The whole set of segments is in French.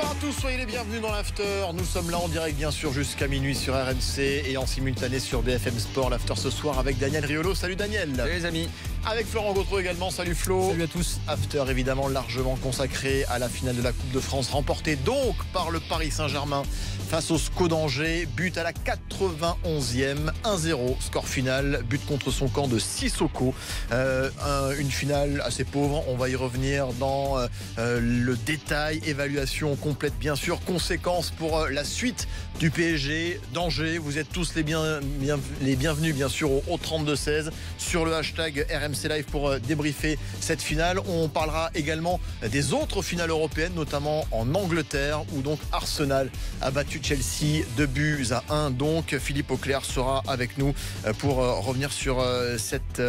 Bonsoir à tous, soyez les bienvenus dans l'After. Nous sommes là en direct bien sûr jusqu'à minuit sur RMC et en simultané sur BFM Sport. L'After ce soir avec Daniel Riolo. Salut Daniel. Salut les amis. Avec Florent Gautreau également. Salut Flo. Salut à tous. After évidemment largement consacré à la finale de la Coupe de France, remportée donc par le Paris Saint-Germain face au SCO d'Angers. But à la 91e, 1-0. Score final, but contre son camp de Sissoko. Une finale assez pauvre. On va y revenir dans le détail. Évaluation complète bien sûr. Conséquences pour la suite du PSG d'Angers. Vous êtes tous les bienvenus bien sûr au 32-16 sur le hashtag RMC Live pour débriefer cette finale. On parlera également des autres finales européennes, notamment en Angleterre où donc Arsenal a battu Chelsea 2-1. Donc Philippe Auclair sera avec nous pour revenir sur cette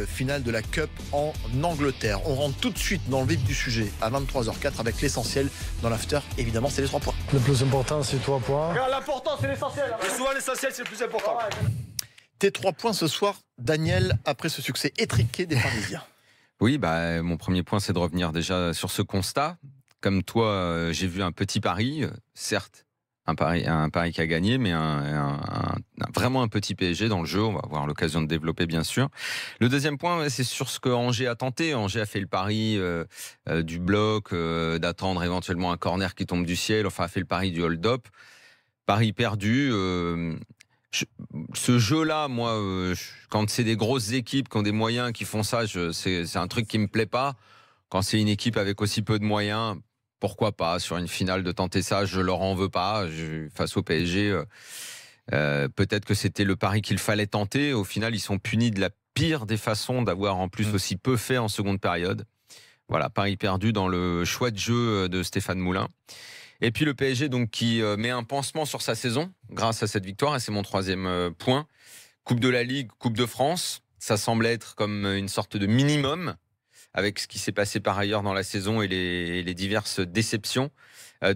finale de la Cup en Angleterre. On rentre tout de suite dans le vif du sujet à 23h04 avec l'essentiel dans l'after. Évidemment, c'est les 3 points. Le plus important, c'est 3 points. L'important, c'est l'essentiel. Et souvent, l'essentiel, c'est le plus important. Tes 3 points ce soir, Daniel, après ce succès étriqué des Parisiens. Oui, mon premier point, c'est de revenir déjà sur ce constat. Comme toi, j'ai vu un petit pari, certes, un pari qui a gagné, mais vraiment un petit PSG dans le jeu. On va avoir l'occasion de développer, bien sûr. Le deuxième point, c'est sur ce que Angers a tenté. Angers a fait le pari du bloc, d'attendre éventuellement un corner qui tombe du ciel. Enfin, a fait le pari du hold-up. Pari perdu. Ce jeu-là, moi, quand c'est des grosses équipes qui ont des moyens qui font ça, c'est un truc qui me plaît pas. Quand c'est une équipe avec aussi peu de moyens, pourquoi pas sur une finale de tenter ça? Je leur en veux pas. Face au PSG, peut-être que c'était le pari qu'il fallait tenter. Au final, ils sont punis de la pire des façons d'avoir en plus aussi peu fait en seconde période. Voilà, pari perdu dans le choix de jeu de Stéphane Moulin. Et puis le PSG donc qui met un pansement sur sa saison grâce à cette victoire. Et c'est mon troisième point. Coupe de la Ligue, Coupe de France. Ça semble être comme une sorte de minimum avec ce qui s'est passé par ailleurs dans la saison et les diverses déceptions.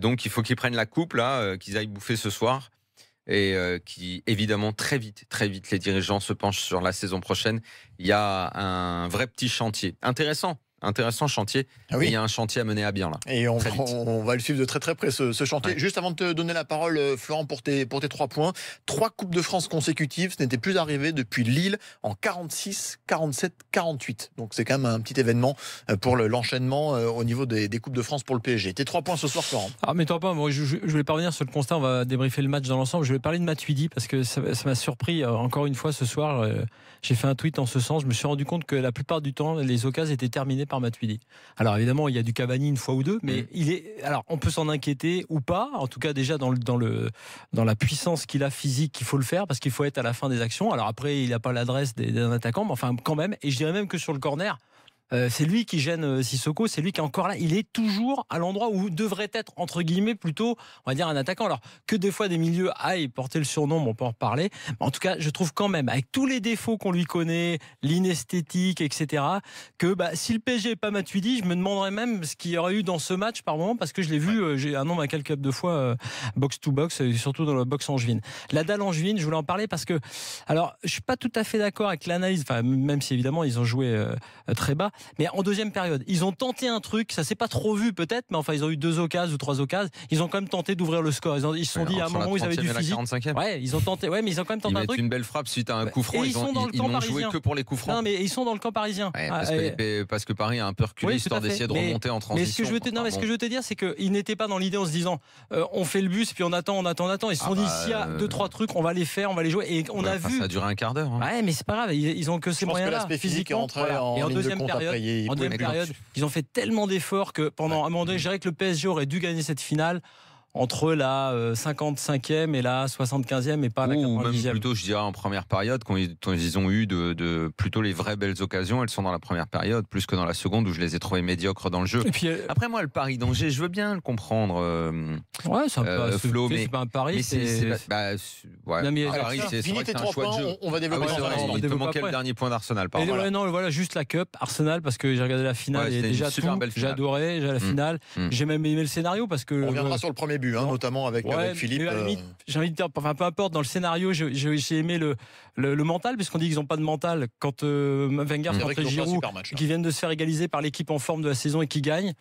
Donc il faut qu'ils prennent la coupe là, qu'ils aillent bouffer ce soir. Et qui évidemment très vite les dirigeants se penchent sur la saison prochaine. Il y a un vrai petit chantier. Intéressant chantier. Ah oui. Il y a un chantier à mener à bien là. Et on va le suivre de très près ce chantier. Ouais. Juste avant de te donner la parole, Florent, pour tes 3 points. 3 Coupes de France consécutives, ce n'était plus arrivé depuis Lille en 46, 47, 48. Donc c'est quand même un petit événement pour l'enchaînement au niveau des Coupes de France pour le PSG. Tes 3 points ce soir, Florent. Ah mais toi pas, moi je voulais pas revenir sur le constat, on va débriefer le match dans l'ensemble. Je vais parler de Matuidi parce que ça m'a surpris encore une fois ce soir. J'ai fait un tweet en ce sens. Je me suis rendu compte que la plupart du temps, les occasions étaient terminées par Matuidi. Alors évidemment, il y a du Cavani une fois ou deux, mais alors on peut s'en inquiéter ou pas. En tout cas, déjà dans la puissance qu'il a physique, qu'il faut le faire parce qu'il faut être à la fin des actions. Alors après, il n'a pas l'adresse d'un attaquant, mais enfin quand même. Et je dirais même que sur le corner, c'est lui qui gêne Sissoko, c'est lui qui est encore là. Il est toujours à l'endroit où devrait être, entre guillemets, plutôt, on va dire, un attaquant. Alors que des fois des milieux aillent porter le surnom, on peut en reparler. Mais en tout cas, je trouve quand même, avec tous les défauts qu'on lui connaît, l'inesthétique, etc., que si le PSG n'est pas Matuidi, je me demanderais même ce qu'il y aurait eu dans ce match par moment, parce que je l'ai vu, j'ai un nombre incalculable de fois box-to-box, surtout dans la box angevine. La dalle angevine, je voulais en parler parce que, alors, je suis pas tout à fait d'accord avec l'analyse, enfin, même si évidemment ils ont joué très bas. Mais en deuxième période, ils ont tenté un truc, ça s'est pas trop vu peut-être, mais enfin ils ont eu 2 occasions ou 3 occasions. Ils ont quand même tenté d'ouvrir le score. Ils se sont dit à un moment où ils avaient du physique. 45e. Ouais, ils ont tenté. Ouais, mais ils ont quand même tenté un truc. Ils mettent une belle frappe suite à un coup franc. Ils n'ont joué que pour les coups francs. Non, mais ils sont dans le camp parisien. Ouais, parce que Paris a un peu reculé histoire d'essayer de remonter en transition. Mais ce que je veux te dire, c'est qu'ils n'étaient pas dans l'idée en se disant on fait le bus puis on attend. Ils se sont dit s'il y a 2-3 trucs, on va les faire, on va les jouer. Et on a vu. Ça a duré un quart d'heure. Ouais, mais c'est pas grave. Ils ont que ces moyens-là. L'aspect physique est rentré en deuxième période. Ils ont fait tellement d'efforts que pendant un moment donné, je dirais que le PSG aurait dû gagner cette finale entre la 55e et la 75e et pas la 90e. Ou même plutôt, je dirais, en première période, quand ils ont eu plutôt les vraies belles occasions, elles sont dans la première période, plus que dans la seconde où je les ai trouvées médiocres dans le jeu. Et puis, après, moi, le pari d'Angers, je veux bien le comprendre. Ouais, Flo, c'est pas un pari, c'est fini tes 3 points, on va développer il te manquait le dernier point d'Arsenal. Voilà, juste la Cup, Arsenal, parce que j'ai regardé la finale et déjà tout, j'ai adoré la finale. J'ai même aimé le scénario parce que. On reviendra sur le premier but. but, notamment avec Philippe. À la limite, j'ai envie de dire, enfin, peu importe, dans le scénario, j'ai aimé le mental, puisqu'on dit qu'ils n'ont pas de mental quand Wenger contre Giroud, qui viennent de se faire égaliser par l'équipe en forme de la saison et qui gagne.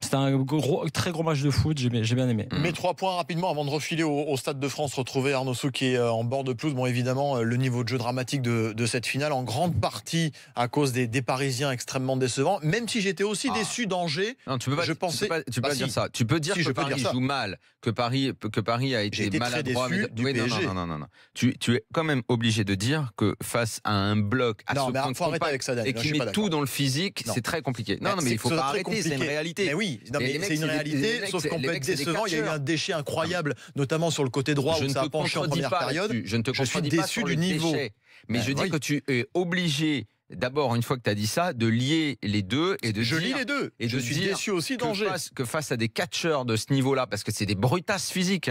C'était un très gros match de foot, j'ai bien aimé. Mais 3 points rapidement avant de refiler au Stade de France, retrouver Arnaud Souk qui est en bord de pelouse. Bon, évidemment, le niveau de jeu dramatique de cette finale, en grande partie à cause des Parisiens extrêmement décevants. Même si j'étais aussi déçu d'Angers, tu peux pas dire ça. Tu peux dire que Paris joue mal, que Paris a été maladroit. Non. Tu es quand même obligé de dire que face à un bloc à ce point compact et qui met tout dans le physique, c'est très compliqué. Non, mais il faut pas arrêter, c'est une réalité. Mais oui, c'est une réalité, sauf qu'on peut être décevant. Il y a eu un déchet incroyable, notamment sur le côté droit où ça a penché en première période. Je suis déçu du niveau. Mais je dis que tu es obligé, d'abord, une fois que tu as dit ça, de lier les deux et de je lis les deux. Et je suis déçu aussi d'Angers. Que face à des catcheurs de ce niveau-là, parce que c'est des brutasses physiques,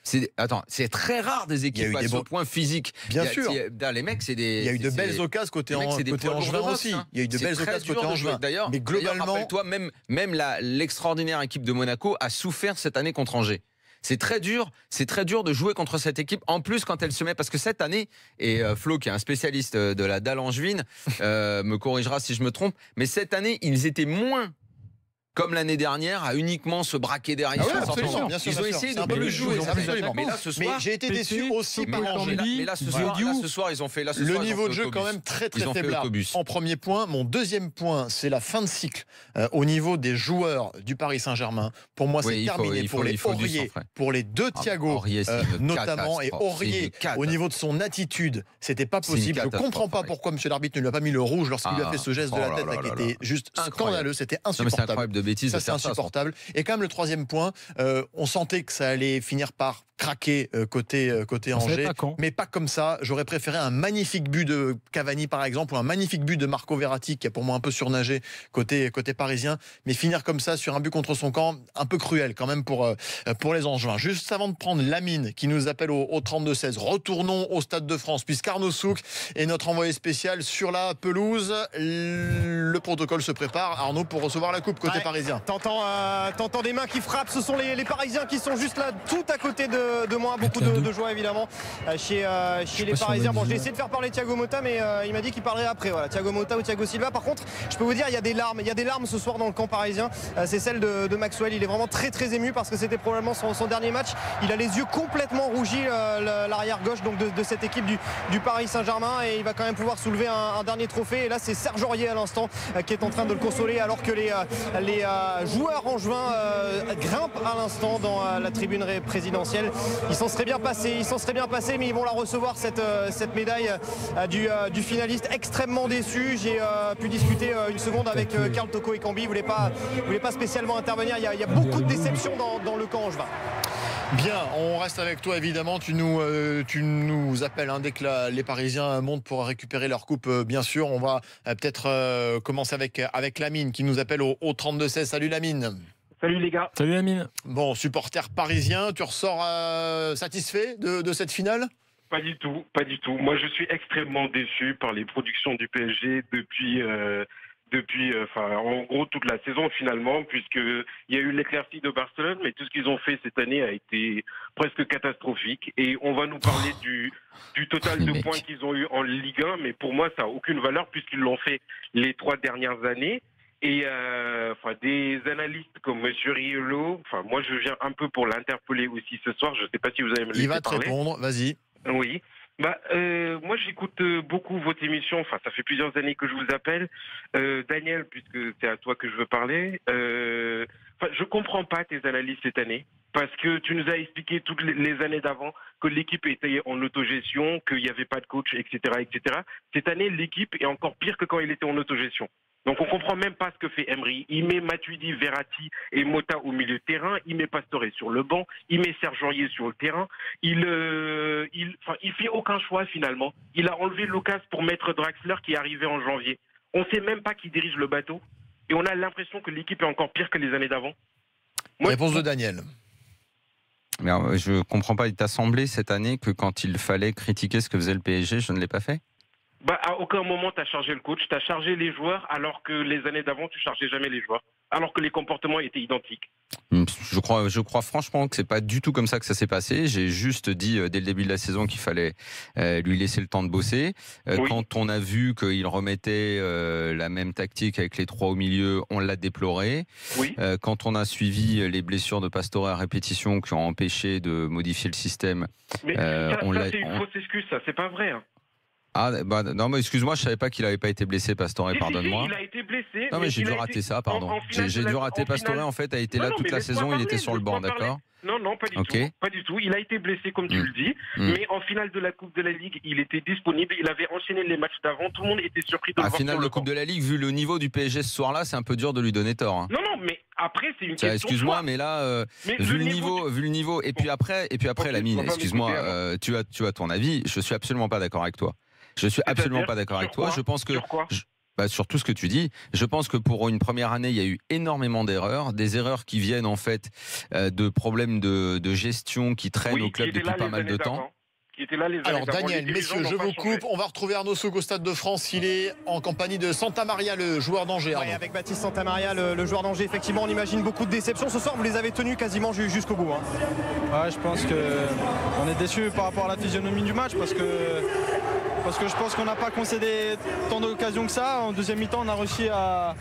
c'est très rare des équipes à ce point physique. Bien sûr. Les mecs, c'est des. Il y a eu de belles occasions côté Angevin aussi. Il y a eu de belles occasions côté Angevin. D'ailleurs, mais globalement, rappelle-toi, même l'extraordinaire équipe de Monaco a souffert cette année contre Angers. C'est très dur de jouer contre cette équipe. En plus, quand elle se met, parce que cette année, et Flo, qui est un spécialiste de la dalle angevine, me corrigera si je me trompe, mais cette année, ils étaient moins comme l'année dernière, à uniquement se braquer derrière. Ils ont essayé de plus jouer. Mais là, ce soir, j'ai été déçu aussi par Angers. Mais là, ce soir, ils ont fait le niveau de jeu quand même très faible. En premier point, mon deuxième point, c'est la fin de cycle au niveau des joueurs du Paris Saint-Germain. Pour moi, c'est terminé pour les Aurier, pour les deux Thiago, notamment, et Aurier au niveau de son attitude, c'était pas possible. Je comprends pas pourquoi M. l'arbitre ne lui a pas mis le rouge lorsqu'il lui a fait ce geste de la tête qui était juste scandaleux. C'était insupportable. Ça, c'est insupportable. Et quand même, le troisième point, on sentait que ça allait finir par craquer côté Angers, mais pas comme ça. J'aurais préféré un magnifique but de Cavani, par exemple, ou un magnifique but de Marco Verratti, qui a pour moi un peu surnagé côté parisien, mais finir comme ça sur un but contre son camp, un peu cruel quand même pour les Angevins. Juste avant de prendre Lamine, qui nous appelle au 32-16, retournons au Stade de France, puisqu'Arnaud Souk est notre envoyé spécial sur la pelouse. Le protocole se prépare, Arnaud, pour recevoir la coupe côté parisien. T'entends des mains qui frappent, ce sont les Parisiens qui sont juste là, tout à côté de moi. Beaucoup de joie évidemment chez les Parisiens. Bon, j'ai essayé de faire parler Thiago Motta, mais il m'a dit qu'il parlerait après. Voilà, Thiago Motta ou Thiago Silva. Par contre, je peux vous dire, il y a des larmes ce soir dans le camp parisien. C'est celle de Maxwell. Il est vraiment très ému parce que c'était probablement son dernier match. Il a les yeux complètement rougis, l'arrière gauche donc de cette équipe du Paris Saint-Germain, et il va quand même pouvoir soulever un dernier trophée. Et là, c'est Serge Aurier à l'instant qui est en train de le consoler, alors que les joueurs angevins grimpent à l'instant dans la tribune présidentielle. Ils s'en seraient bien passés, mais ils vont la recevoir, cette médaille du finaliste. Extrêmement déçu. J'ai pu discuter une seconde avec Karl Toko Ekambi. Il voulait pas spécialement intervenir. Il y a beaucoup de déceptions dans le camp angevin. Bien, on reste avec toi évidemment. Tu nous appelles dès que les Parisiens montent pour récupérer leur coupe, bien sûr. On va peut-être commencer avec Lamine qui nous appelle au 32-16. Salut Lamine. Salut les gars. Salut Lamine. Bon, supporter parisien, tu ressors satisfait de cette finale ? Pas du tout. Moi, je suis extrêmement déçu par les productions du PSG depuis en gros toute la saison finalement, puisqu'il y a eu l'éclaircie de Barcelone, mais tout ce qu'ils ont fait cette année a été presque catastrophique. Et on va nous parler du total de points qu'ils ont eu en Ligue 1, mais pour moi ça n'a aucune valeur puisqu'ils l'ont fait les 3 dernières années. Et des analystes comme Monsieur Riolo, moi je viens un peu pour l'interpeller aussi ce soir. Je ne sais pas si vous allez me laisser parler. Il va te répondre, vas-y. Oui. Moi j'écoute beaucoup votre émission, ça fait plusieurs années que je vous appelle. Daniel, puisque c'est à toi que je veux parler, je comprends pas tes analyses cette année, parce que tu nous as expliqué toutes les années d'avant que l'équipe était en autogestion, qu'il n'y avait pas de coach, etc., etc. Cette année, l'équipe est encore pire que quand il était en autogestion. Donc on comprend même pas ce que fait Emery. Il met Matuidi, Verratti et Motta au milieu de terrain, il met Pastore sur le banc, il met Serge Aurier sur le terrain. Il fait aucun choix finalement. Il a enlevé Lucas pour mettre Draxler qui est arrivé en janvier. On sait même pas qui dirige le bateau et on a l'impression que l'équipe est encore pire que les années d'avant. Réponse de Daniel. Mais alors, je comprends pas. Il t'a semblé cette année que quand il fallait critiquer ce que faisait le PSG, je ne l'ai pas fait ? À aucun moment tu as chargé le coach, tu as chargé les joueurs, alors que les années d'avant tu chargeais jamais les joueurs. alors que les comportements étaient identiques. Je crois franchement que c'est pas du tout comme ça que ça s'est passé. J'ai juste dit dès le début de la saison qu'il fallait lui laisser le temps de bosser. Quand on a vu qu'il remettait la même tactique avec les 3 au milieu, on l'a déploré. Quand on a suivi les blessures de Pastore à répétition qui ont empêché de modifier le système, mais c'est une fausse excuse, ça, c'est pas vrai. Hein. Ah, non, mais excuse-moi, je savais pas qu'il avait pas été blessé, Pastore, pardonne-moi. Il a été blessé. Non, mais j'ai dû rater ça, pardon. J'ai dû rater Pastore, en fait, a été là toute la saison, il était sur le banc, d'accord ? Non, pas du tout. Pas du tout. Il a été blessé, comme tu le dis, mais en finale de la Coupe de la Ligue, il était disponible, il avait enchaîné les matchs d'avant, tout le monde était surpris de le voir. À finale de Coupe de la Ligue, vu le niveau du PSG ce soir-là, c'est un peu dur de lui donner tort. Hein. Non, mais après, c'est une question. Excuse-moi, mais là, vu le niveau, et puis après, Lamine, excuse-moi, tu as ton avis, je suis absolument pas d'accord avec toi. Je suis absolument pas d'accord avec toi. Je pense que sur tout ce que tu dis, je pense que pour une première année, il y a eu énormément d'erreurs, des erreurs qui viennent en fait de problèmes de gestion qui traînent au club depuis pas mal de temps. Alors Daniel, messieurs, je vous coupe. On va retrouver Arnaud Souk au Stade de France. Il est en compagnie de Santamaria, le joueur d'Angers. Oui, avec Baptiste Santamaria, le joueur d'Angers. Effectivement, on imagine beaucoup de déceptions. Ce soir, vous les avez tenus quasiment jusqu'au bout. Hein. Ouais, je pense qu'on est déçus par rapport à la physionomie du match parce que je pense qu'on n'a pas concédé tant d'occasions que ça. En deuxième mi-temps, on a réussi à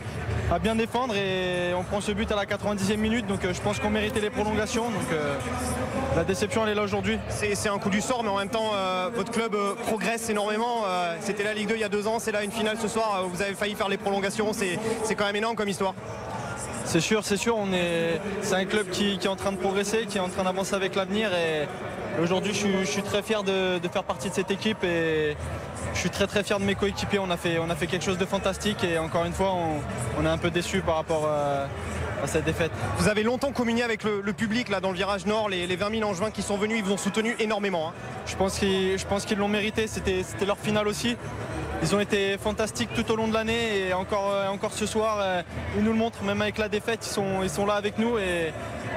bien défendre et on prend ce but à la 90e minute. Donc je pense qu'on méritait les prolongations. Donc la déception, elle est là aujourd'hui. C'est un coup du sort, mais en même temps, votre club progresse énormément. C'était la Ligue 2 il y a 2 ans, c'est là une finale ce soir. Vous avez failli faire les prolongations. C'est quand même énorme comme histoire. C'est sûr. C'est un club qui est en train de progresser, qui est en train d'avancer avec l'avenir. Et aujourd'hui, je suis très fier de faire partie de cette équipe et je suis très fier de mes coéquipiers. On a fait quelque chose de fantastique et encore une fois, on est un peu déçus par rapport à cette défaite. Vous avez longtemps communié avec le public là dans le virage nord, les 20 000 Angevins qui sont venus, ils vous ont soutenu énormément. Hein. Je pense qu'ils l'ont mérité, c'était leur finale aussi. Ils ont été fantastiques tout au long de l'année et encore ce soir, ils nous le montrent, même avec la défaite, ils sont là avec nous et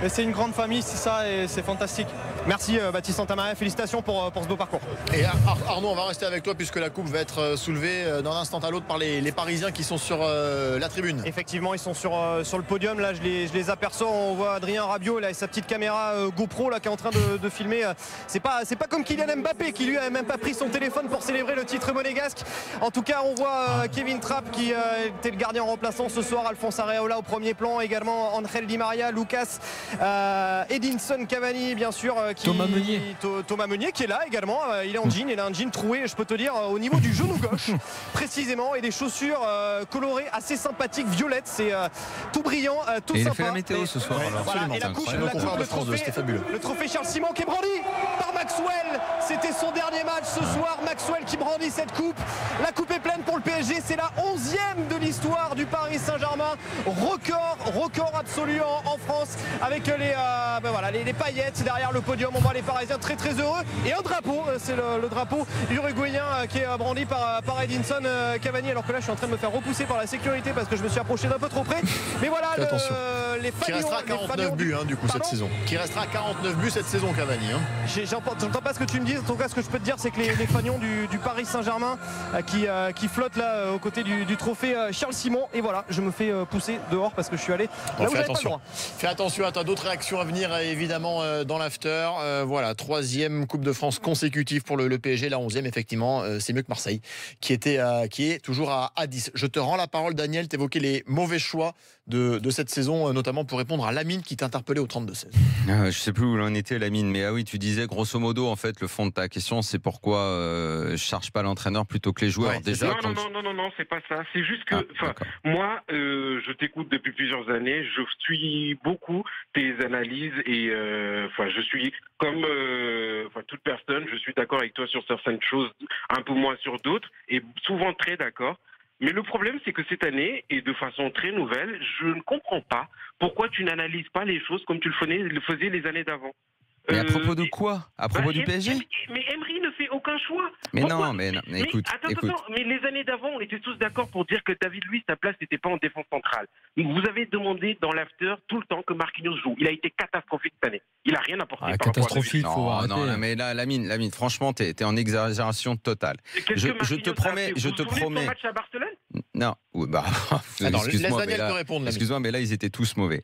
c'est une grande famille, c'est ça et c'est fantastique. Merci Baptiste Santamaria, félicitations pour ce beau parcours. Et Arnaud, on va rester avec toi puisque la coupe va être soulevée d'un instant à l'autre par les Parisiens qui sont sur la tribune. Effectivement, ils sont sur le podium, là je les aperçois, on voit Adrien Rabiot là, et sa petite caméra GoPro là, qui est en train de filmer. C'est pas comme Kylian Mbappé qui lui a même pas pris son téléphone pour célébrer le titre monégasque. En tout cas, on voit Kevin Trapp qui était le gardien remplaçant ce soir, Alphonse Areola au premier plan, également Angel Di Maria, Lucas, Edinson Cavani bien sûr, Thomas Meunier qui est là également. Il est en jean, il a un jean troué, je peux te dire, au niveau du genou gauche précisément, et des chaussures colorées assez sympathiques, violettes, c'est tout brillant, tout et sympa. Il a fait la météo ce soir. Ouais, voilà, et la coupe, le trophée Charles Simon qui est brandi par Maxwell. C'était son dernier match ce soir. Maxwell qui brandit cette coupe. La coupe est pleine pour le PSG. C'est la 11e de l'histoire du Paris Saint-Germain. Record absolu en France avec les paillettes derrière le podium. On voit les Parisiens très heureux. Et un drapeau, c'est le drapeau uruguayen qui est brandi par Edinson Cavani. Alors que là, je suis en train de me faire repousser par la sécurité parce que je me suis approché d'un peu trop près. Mais voilà, les fanions. Qui restera à 49 buts du coup cette saison. Qui restera à 49 buts cette saison, Cavani. J'entends pas ce que tu me dis. En tout cas, ce que je peux te dire, c'est que les fanions du Paris Saint-Germain qui flottent là aux côtés du trophée Charles Simon. Et voilà, je me fais pousser dehors parce que je suis allé là où j'avais pas le droit. Fais attention à toi. D'autres réactions à venir évidemment dans l'after. Voilà, 3e Coupe de France consécutive pour le PSG, la 11e effectivement. C'est mieux que Marseille qui est toujours à 10. Je te rends la parole, Daniel. T'évoquais les mauvais choix de cette saison, notamment pour répondre à Lamine qui t'interpellait au 32-16. Je sais plus où l'on était, Lamine, mais oui, tu disais grosso modo, en fait, le fond de ta question, c'est pourquoi je charge pas l'entraîneur plutôt que les joueurs. Ouais, déjà. Non, c'est pas ça. C'est juste que, moi, je t'écoute depuis plusieurs années, je suis beaucoup tes analyses et, je suis comme toute personne, je suis d'accord avec toi sur certaines choses, un peu moins sur d'autres, et souvent très d'accord. Mais le problème, c'est que cette année, et de façon très nouvelle, je ne comprends pas pourquoi tu n'analyses pas les choses comme tu le faisais les années d'avant. Mais à propos de quoi? À propos du PSG? Mais Emery ne fait aucun choix. Mais écoute. Attends, mais les années d'avant, on était tous d'accord pour dire que David Luiz, sa place n'était pas en défense centrale. Vous avez demandé dans l'after tout le temps que Marquinhos joue. Il a été catastrophique cette année. Il n'a rien apporté. Catastrophique, faut arrêter. Non, mais là, Lamine, franchement, t'es en exagération totale. Je te promets. Son match à Barcelone? Non, bah, Attends, laisse excuse-moi, Daniel te répondre. L'ami. excuse-moi, mais là, ils étaient tous mauvais.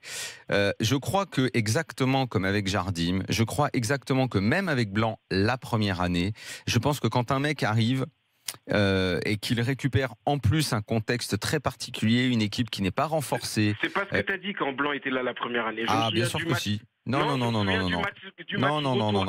Je crois que, exactement comme avec Jardim, je crois exactement que même avec Blanc, la première année, je pense que quand un mec arrive et qu'il récupère en plus un contexte très particulier, une équipe qui n'est pas renforcée. C'est pas ce que tu as dit quand Blanc était là la première année. Bien sûr que si. Non.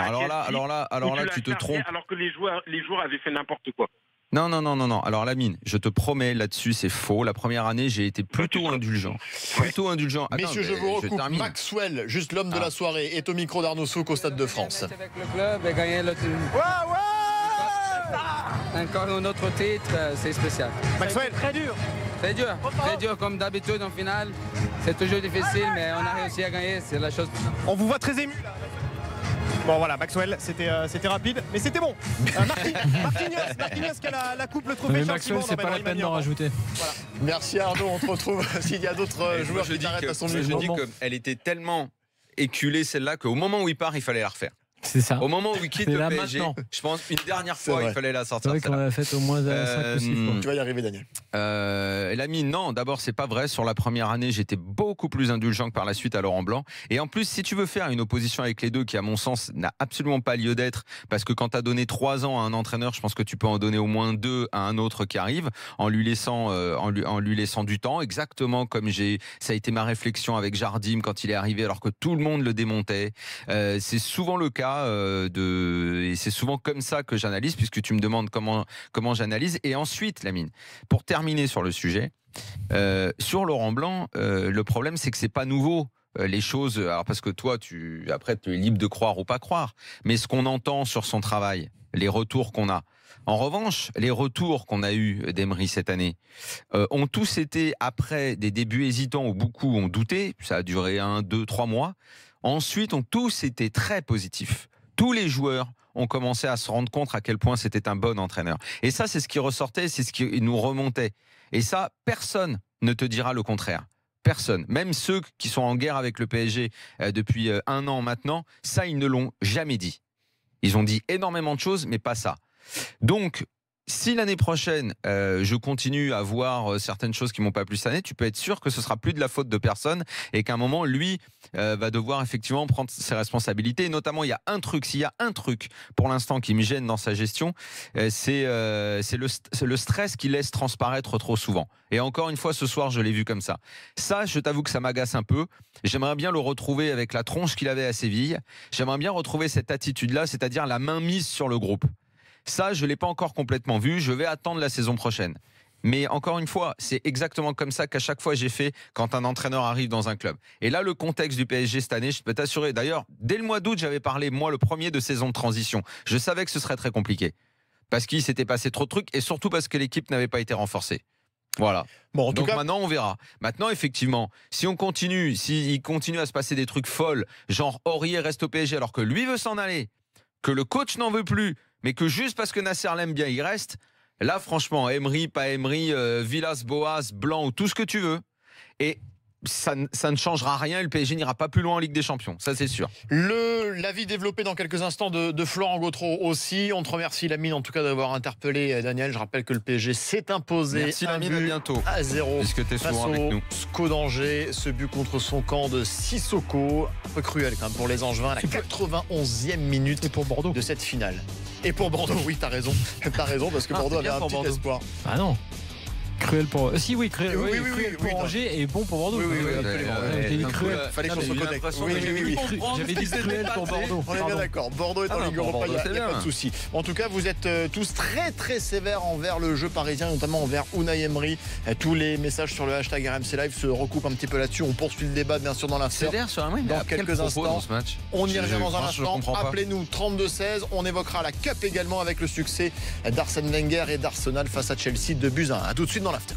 Alors là, tu te trompes. Alors que les joueurs avaient fait n'importe quoi. Non. Alors Lamine, je te promets, là-dessus, c'est faux. La première année, j'ai été plutôt indulgent. Plutôt indulgent. Messieurs, je vous recoupe. Maxwell, juste l'homme de la soirée, est au micro d'Arnaud Souk au Stade de France. Avec le club et gagner le encore un autre titre, c'est spécial. Maxwell, très dur. Très dur comme d'habitude en finale. C'est toujours difficile, mais on a réussi à gagner, c'est la chose. On vous voit très ému là. Bon voilà, Maxwell, c'était rapide, mais c'était bon. Marquinhos qui a la coupe, le trophée. Mais Maxwell, c'est pas la peine d'en rajouter. Voilà. Merci Arnaud, on te retrouve s'il y a d'autres joueurs qui t'arrêtent à son niveau. Je dis qu'elle était tellement éculée celle-là qu'au moment où il part, il fallait la refaire. C'est ça. Au moment où il quitte le PSG, je pense une dernière fois, il fallait la sortir. C'est vrai qu'on l'a fait au moins 5 ou 6 fois. Tu vas y arriver, Daniel. L'ami, non, d'abord, c'est pas vrai. Sur la première année, j'étais beaucoup plus indulgent que par la suite à Laurent Blanc. Et en plus, si tu veux faire une opposition avec les deux, qui à mon sens n'a absolument pas lieu d'être, parce que quand tu as donné 3 ans à un entraîneur, je pense que tu peux en donner au moins 2 à un autre qui arrive, en lui laissant du temps, exactement comme ça a été ma réflexion avec Jardim quand il est arrivé, alors que tout le monde le démontait. C'est souvent le cas. Et c'est souvent comme ça que j'analyse, puisque tu me demandes comment j'analyse. Et ensuite, Lamine, pour terminer sur le sujet, sur Laurent Blanc, le problème c'est que c'est pas nouveau. Les choses, alors parce que toi, après, tu es libre de croire ou pas croire, mais ce qu'on entend sur son travail, les retours qu'on a. En revanche, les retours qu'on a eus d'Emery cette année ont tous été après des débuts hésitants où beaucoup ont douté. Ça a duré 1, 2, 3 mois. Ensuite, ont tous été très positifs. Tous les joueurs ont commencé à se rendre compte à quel point c'était un bon entraîneur. Et ça, c'est ce qui ressortait, c'est ce qui nous remontait. Et ça, personne ne te dira le contraire. Personne. Même ceux qui sont en guerre avec le PSG depuis 1 an maintenant, ça, ils ne l'ont jamais dit. Ils ont dit énormément de choses, mais pas ça. Donc, si l'année prochaine, je continue à voir certaines choses qui m'ont pas plu cette année, tu peux être sûr que ce sera plus de la faute de personne et qu'à un moment, lui, va devoir effectivement prendre ses responsabilités. Et notamment, s'il y a un truc pour l'instant qui me gêne dans sa gestion, c'est le stress qu'il laisse transparaître trop souvent. Et encore une fois, ce soir, je l'ai vu comme ça. Ça, je t'avoue que ça m'agace un peu. J'aimerais bien le retrouver avec la tronche qu'il avait à Séville. J'aimerais bien retrouver cette attitude-là, c'est-à-dire la main mise sur le groupe. Ça, je ne l'ai pas encore complètement vu. Je vais attendre la saison prochaine. Mais encore une fois, c'est exactement comme ça qu'à chaque fois j'ai fait quand un entraîneur arrive dans un club. Et là, le contexte du PSG cette année, je peux t'assurer. D'ailleurs, dès le mois d'août, j'avais parlé, moi, le premier de saison de transition. Je savais que ce serait très compliqué. Parce qu'il s'était passé trop de trucs et surtout parce que l'équipe n'avait pas été renforcée. Voilà. Bon, donc maintenant, on verra. Maintenant, effectivement, s'il continue à se passer des trucs folles, genre Aurier reste au PSG alors que lui veut s'en aller, que le coach n'en veut plus, mais que juste parce que Nasser l'aime bien, il reste. Là, franchement, Emery, pas Emery, Villas-Boas, Blanc ou tout ce que tu veux. Et ça ne changera rien et le PSG n'ira pas plus loin en Ligue des Champions. Ça, c'est sûr. L'avis développé dans quelques instants de Florent Gautreau aussi. On te remercie, Lamine, en tout cas, d'avoir interpellé Daniel. Je rappelle que le PSG s'est imposé. Merci, Lamine, à bientôt. À 0. Puisque tu es souvent avec nous. SCO d'Angers, ce but contre son camp de Sissoko. Un peu cruel quand même pour les Angevins à la 91e minute pour Bordeaux de cette finale. Et pour Bordeaux, oui, t'as raison. T'as raison, parce que Bordeaux avait un petit espoir. Ah non. Cruel pour... cruel pour Angers et bon pour Bordeaux. Oui, absolument. J'ai dit cruel. Fallait qu'on se reconnecte. J'avais dit cruel pour Bordeaux. On est bien d'accord. Bordeaux est en Ligue Europa, il n'y a pas de souci. En tout cas, vous êtes tous très très sévères envers le jeu parisien, notamment envers Unai Emery. Tous les messages sur le hashtag RMC Live se recoupent un petit peu là-dessus. On poursuit le débat, bien sûr, dans l'after. Dans quelques instants. On y revient dans un instant. Appelez-nous 32-16. On évoquera la Cup également avec le succès d'Arsène Wenger et d'Arsenal face à Chelsea de buts 1. À tout de suite dans l'after.